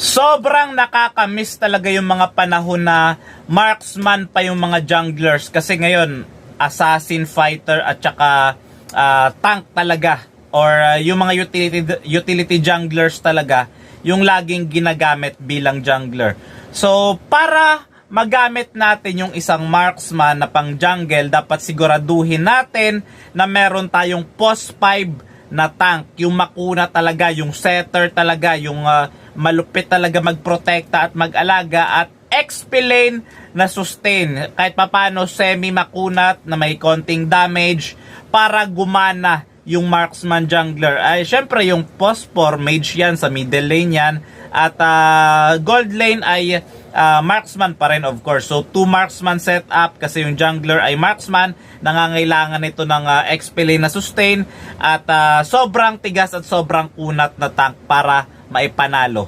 Sobrang nakakamiss talaga yung mga panahon na marksman pa yung mga junglers kasi ngayon assassin, fighter at saka tank talaga or yung mga utility junglers talaga yung laging ginagamit bilang jungler. So para magamit natin yung isang marksman na pang jungle, dapat siguraduhin natin na meron tayong post 5 na tank, yung makuna talaga, yung setter talaga, yung malupit talaga magprotekta at mag-alaga, at XP lane na sustain kahit papano semi-makunat na may konting damage para gumana yung marksman jungler. Ay syempre yung post 4 mage yan, sa middle lane yan, at gold lane ay marksman pa rin of course. So 2 marksman setup kasi yung jungler ay marksman, nangangailangan ito ng XP lane na sustain at sobrang tigas at sobrang kunat na tank para maipanalo.